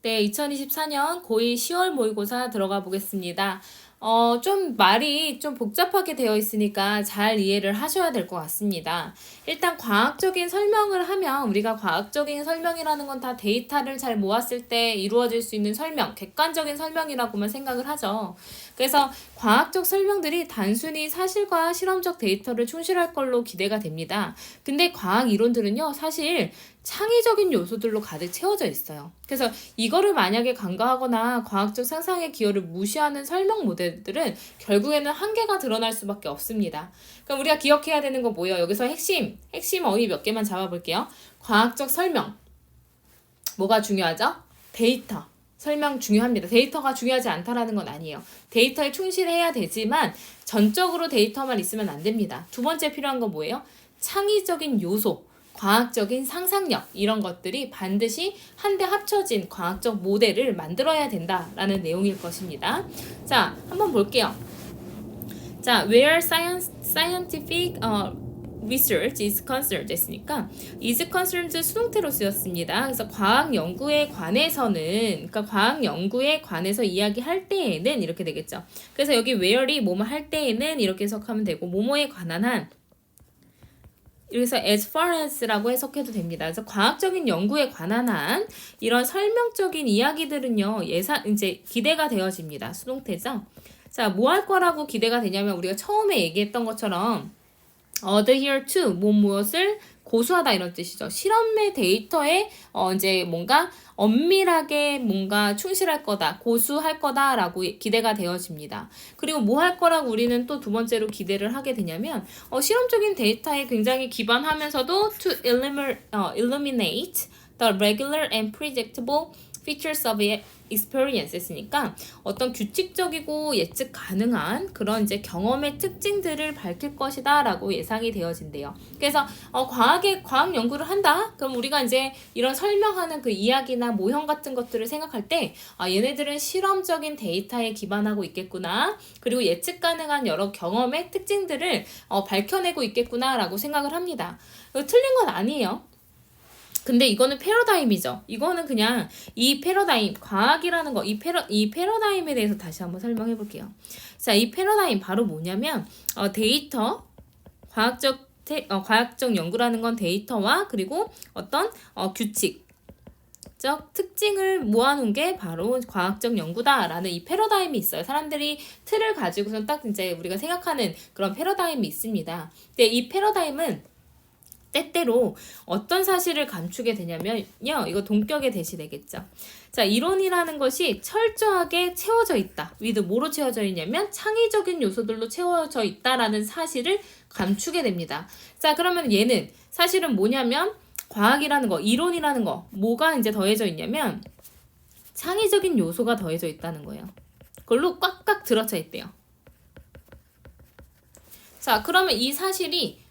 네, 2024년 고2 10월 모의고사 들어가 보겠습니다. 좀 말이 좀 복잡하게 되어 있으니까 잘 이해를 하셔야 될 것 같습니다. 일단 과학적인 설명을 하면 우리가 과학적인 설명이라는 건 다 데이터를 잘 모았을 때 이루어질 수 있는 설명, 객관적인 설명이라고만 생각을 하죠. 그래서 과학적 설명들이 단순히 사실과 실험적 데이터를 충실할 걸로 기대가 됩니다. 근데 과학 이론들은요, 사실 창의적인 요소들로 가득 채워져 있어요. 그래서 이거를 만약에 간과하거나 과학적 상상의 기여를 무시하는 설명 모델들은 결국에는 한계가 드러날 수밖에 없습니다. 그럼 우리가 기억해야 되는 건 뭐예요? 여기서 핵심 어휘 몇 개만 잡아볼게요. 과학적 설명. 뭐가 중요하죠? 데이터. 설명 중요합니다. 데이터가 중요하지 않다라는 건 아니에요. 데이터에 충실해야 되지만 전적으로 데이터만 있으면 안 됩니다. 두 번째 필요한 건 뭐예요? 창의적인 요소. 과학적인 상상력 이런 것들이 반드시 한데 합쳐진 과학적 모델을 만들어야 된다라는 내용일 것입니다. 자, 한번 볼게요. 자, where scientific research is concerned 했으니까 is concerned 수동태로 쓰였습니다. 그래서 과학 연구에 관해서는 그러니까 과학 연구에 관해서 이야기할 때에는 이렇게 되겠죠. 그래서 여기 where이 뭐뭐 할 때에는 이렇게 해석하면 되고 뭐뭐에 관한 한 그래서 as far as라고 해석해도 됩니다. 그래서 과학적인 연구에 관한 한 이런 설명적인 이야기들은요, 이제 기대가 되어집니다. 수동태죠. 자, 뭐 할 거라고 기대가 되냐면 우리가 처음에 얘기했던 것처럼 adhere to 무엇을 고수하다 이런 뜻이죠. 실험의 데이터에 이제 뭔가 엄밀하게 뭔가 충실할 거다, 고수할 거다라고 기대가 되어집니다. 그리고 뭐 할 거라고 우리는 또 두 번째로 기대를 하게 되냐면 실험적인 데이터에 굉장히 기반하면서도 to illuminate the regular and predictable features of experience 했으니까 어떤 규칙적이고 예측 가능한 그런 이제 경험의 특징들을 밝힐 것이다 라고 예상이 되어진대요. 그래서 과학 연구를 한다? 그럼 우리가 이제 이런 설명하는 그 이야기나 모형 같은 것들을 생각할 때 얘네들은 실험적인 데이터에 기반하고 있겠구나. 그리고 예측 가능한 여러 경험의 특징들을 밝혀내고 있겠구나 라고 생각을 합니다. 틀린 건 아니에요. 근데 이거는 패러다임이죠. 이거는 그냥 이 패러다임, 과학이라는 거, 이 패러다임에 대해서 다시 한번 설명해 볼게요. 자, 이 패러다임 바로 뭐냐면, 데이터, 과학적 연구라는 건 데이터와 그리고 어떤 규칙적 특징을 모아놓은 게 바로 과학적 연구다라는 이 패러다임이 있어요. 사람들이 틀을 가지고선 딱 이제 우리가 생각하는 그런 패러다임이 있습니다. 근데 이 패러다임은 때때로 어떤 사실을 감추게 되냐면요. 이거 동격의 대시 되겠죠. 자, 이론이라는 것이 철저하게 채워져 있다. with 뭐로 채워져 있냐면 창의적인 요소들로 채워져 있다라는 사실을 감추게 됩니다. 자, 그러면 얘는 사실은 뭐냐면 과학이라는 거, 이론이라는 거 뭐가 이제 더해져 있냐면 창의적인 요소가 더해져 있다는 거예요. 그걸로 꽉꽉 들어차 있대요. 자, 그러면 이 사실이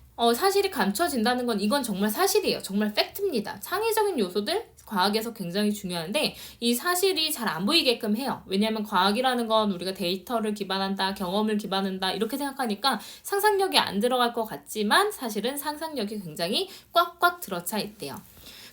감춰진다는 건 이건 정말 사실이에요. 정말 팩트입니다. 창의적인 요소들 과학에서 굉장히 중요한데 이 사실이 잘 안 보이게끔 해요. 왜냐하면 과학이라는 건 우리가 데이터를 기반한다, 경험을 기반한다 이렇게 생각하니까 상상력이 안 들어갈 것 같지만 사실은 상상력이 굉장히 꽉꽉 들어차 있대요.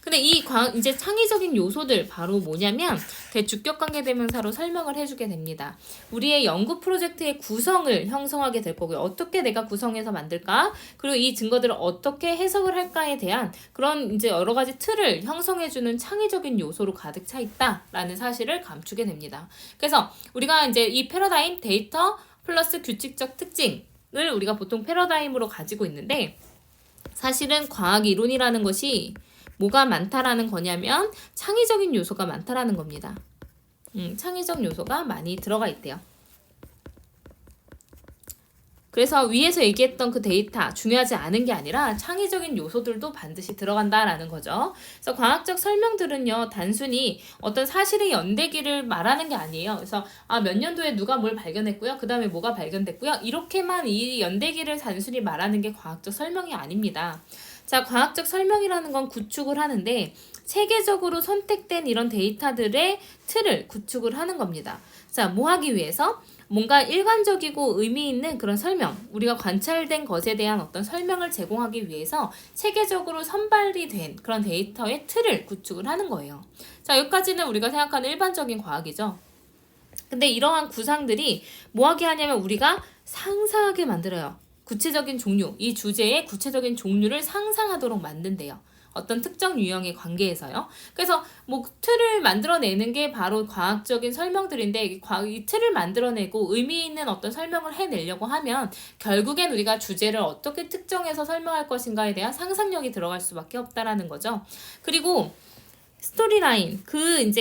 근데 이제 창의적인 요소들 바로 뭐냐면 대주격관계대명사로 설명을 해주게 됩니다. 우리의 연구 프로젝트의 구성을 형성하게 될 거고요. 어떻게 내가 구성해서 만들까? 그리고 이 증거들을 어떻게 해석을 할까에 대한 그런 이제 여러 가지 틀을 형성해주는 창의적인 요소로 가득 차 있다라는 사실을 감추게 됩니다. 그래서 우리가 이제 이 패러다임 데이터 플러스 규칙적 특징을 우리가 보통 패러다임으로 가지고 있는데 사실은 과학 이론이라는 것이 뭐가 많다라는 거냐면 창의적인 요소가 많다라는 겁니다. 창의적 요소가 많이 들어가 있대요. 그래서 위에서 얘기했던 그 데이터 중요하지 않은 게 아니라 창의적인 요소들도 반드시 들어간다라는 거죠. 그래서 과학적 설명들은요 단순히 어떤 사실의 연대기를 말하는 게 아니에요. 그래서 몇 년도에 누가 뭘 발견했고요. 그 다음에 뭐가 발견됐고요. 이렇게만 이 연대기를 단순히 말하는 게 과학적 설명이 아닙니다. 자, 과학적 설명이라는 건 구축을 하는데 체계적으로 선택된 이런 데이터들의 틀을 구축을 하는 겁니다. 자, 뭐 하기 위해서? 뭔가 일관적이고 의미 있는 그런 설명, 우리가 관찰된 것에 대한 어떤 설명을 제공하기 위해서 체계적으로 선발이 된 그런 데이터의 틀을 구축을 하는 거예요. 자, 여기까지는 우리가 생각하는 일반적인 과학이죠. 근데 이러한 구상들이 뭐 하게 하냐면 우리가 상상하게 만들어요. 구체적인 종류, 이 주제의 구체적인 종류를 상상하도록 만든대요. 어떤 특정 유형의 관계에서요. 그래서 뭐 틀을 만들어내는 게 바로 과학적인 설명들인데 이 틀을 만들어내고 의미 있는 어떤 설명을 해내려고 하면 결국엔 우리가 주제를 어떻게 특정해서 설명할 것인가에 대한 상상력이 들어갈 수밖에 없다라는 거죠. 그리고 스토리라인, 그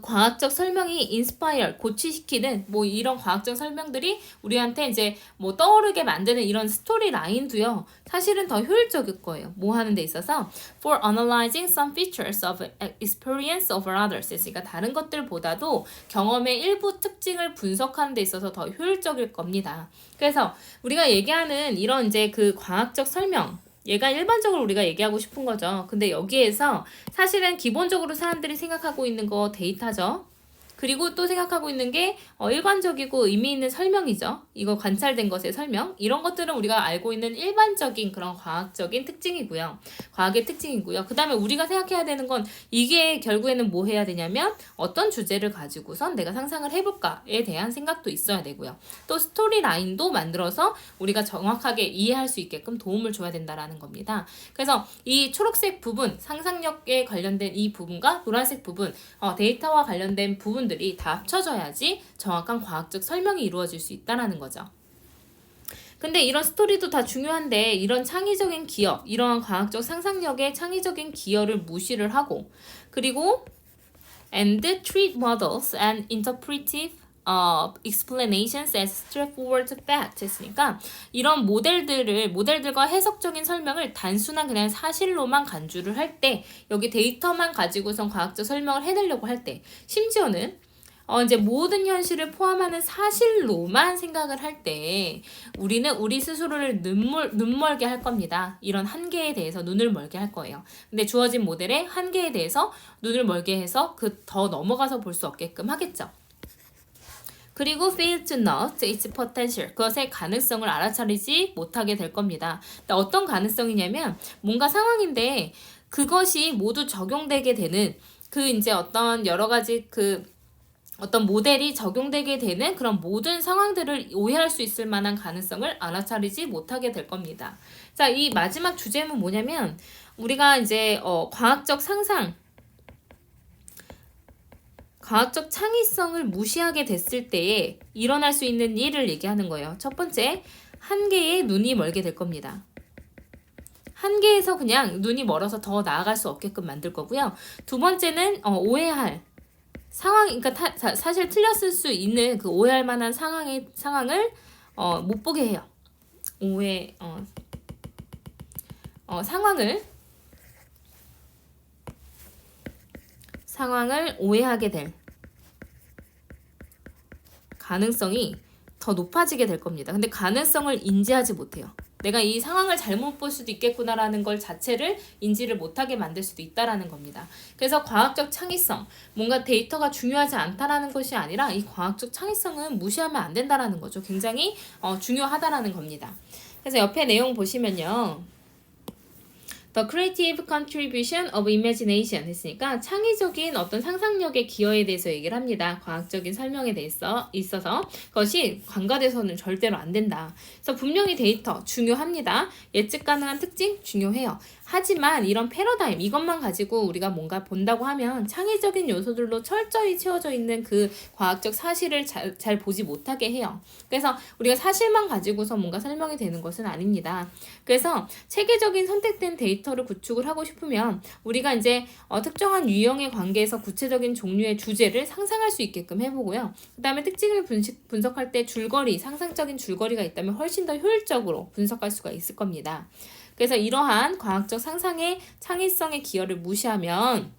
과학적 설명이 인스파이어, 고취시키는 뭐 이런 과학적 설명들이 우리한테 이제 뭐 떠오르게 만드는 이런 스토리 라인도요. 사실은 더 효율적일 거예요. 뭐 하는 데 있어서 for analyzing some features of experience of others. 그러니까 다른 것들보다도 경험의 일부 특징을 분석하는 데 있어서 더 효율적일 겁니다. 그래서 우리가 얘기하는 이런 이제 그 과학적 설명, 얘가 일반적으로 우리가 얘기하고 싶은 거죠. 근데 여기에서 사실은 기본적으로 사람들이 생각하고 있는 거 데이터죠. 그리고 또 생각하고 있는 게 일관적이고 의미 있는 설명이죠. 이거 관찰된 것의 설명. 이런 것들은 우리가 알고 있는 일반적인 그런 과학적인 특징이고요. 과학의 특징이고요. 그 다음에 우리가 생각해야 되는 건 이게 결국에는 뭐 해야 되냐면 어떤 주제를 가지고선 내가 상상을 해볼까에 대한 생각도 있어야 되고요. 또 스토리 라인도 만들어서 우리가 정확하게 이해할 수 있게끔 도움을 줘야 된다라는 겁니다. 그래서 이 초록색 부분, 상상력에 관련된 이 부분과 노란색 부분, 데이터와 관련된 부분들이 다 합쳐져야지 정확한 과학적 설명이 이루어질 수 있다는 거죠. 근데 이런 스토리도 다 중요한데 이런 창의적인 기여, 이러한 과학적 상상력의 창의적인 기여를 무시를 하고 그리고 and treat models and interpretive explanations as straightforward fact 했으니까 이런 모델들과 해석적인 설명을 단순한 그냥 사실로만 간주를 할 때 여기 데이터만 가지고선 과학적 설명을 해내려고 할 때 심지어는 이제 모든 현실을 포함하는 사실로만 생각을 할 때 우리는 우리 스스로를 눈멀게 할 겁니다. 이런 한계에 대해서 눈을 멀게 할 거예요. 근데 주어진 모델의 한계에 대해서 눈을 멀게 해서 더 넘어가서 볼 수 없게끔 하겠죠. 그리고 fail to note its potential. 그것의 가능성을 알아차리지 못하게 될 겁니다. 어떤 가능성이냐면 뭔가 상황인데 그것이 모두 적용되게 되는 이제 어떤 여러 가지 어떤 모델이 적용되게 되는 그런 모든 상황들을 오해할 수 있을 만한 가능성을 알아차리지 못하게 될 겁니다. 자, 이 마지막 주제는 뭐냐면 우리가 이제 과학적 상상, 과학적 창의성을 무시하게 됐을 때에 일어날 수 있는 일을 얘기하는 거예요. 첫 번째, 한계에 눈이 멀게 될 겁니다. 한계에서 그냥 눈이 멀어서 더 나아갈 수 없게끔 만들 거고요. 두 번째는 오해할 상황, 그러니까 사실 틀렸을 수 있는 그 오해할 만한 상황을 못 보게 해요. 상황을 오해하게 될 가능성이 더 높아지게 될 겁니다. 근데 가능성을 인지하지 못해요. 내가 이 상황을 잘못 볼 수도 있겠구나라는 걸 자체를 인지를 못하게 만들 수도 있다라는 겁니다. 그래서 과학적 창의성, 뭔가 데이터가 중요하지 않다라는 것이 아니라 이 과학적 창의성은 무시하면 안 된다라는 거죠. 굉장히 중요하다라는 겁니다. 그래서 옆에 내용 보시면요. The creative contribution of imagination 했으니까 창의적인 어떤 상상력의 기여에 대해서 얘기를 합니다. 과학적인 설명에 대해서 있어서 그것이 간과돼서는 절대로 안 된다. 그래서 분명히 데이터 중요합니다. 예측 가능한 특징 중요해요. 하지만 이런 패러다임, 이것만 가지고 우리가 뭔가 본다고 하면 창의적인 요소들로 철저히 채워져 있는 그 과학적 사실을 잘 보지 못하게 해요. 그래서 우리가 사실만 가지고서 뭔가 설명이 되는 것은 아닙니다. 그래서 체계적인 선택된 데이터를 구축을 하고 싶으면 우리가 이제 특정한 유형의 관계에서 구체적인 종류의 주제를 상상할 수 있게끔 해보고요. 그 다음에 특징을 분석할 때 상상적인 줄거리가 있다면 훨씬 더 효율적으로 분석할 수가 있을 겁니다. 그래서 이러한 과학적 상상의 창의성의 기여를 무시하면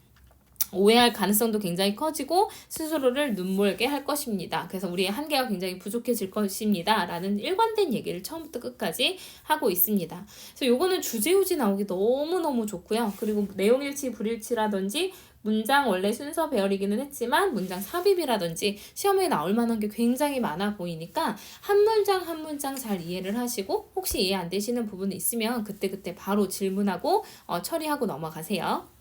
오해할 가능성도 굉장히 커지고 스스로를 눈멀게 할 것입니다. 그래서 우리의 한계가 굉장히 부족해질 것입니다. 라는 일관된 얘기를 처음부터 끝까지 하고 있습니다. 그래서 요거는 주제유지 나오기 너무너무 좋고요. 그리고 내용일치, 불일치라든지 문장 원래 순서 배열이기는 했지만 문장 삽입이라든지 시험에 나올 만한 게 굉장히 많아 보이니까 한 문장 한 문장 잘 이해를 하시고 혹시 이해 안 되시는 부분이 있으면 그때그때 바로 질문하고 처리하고 넘어가세요.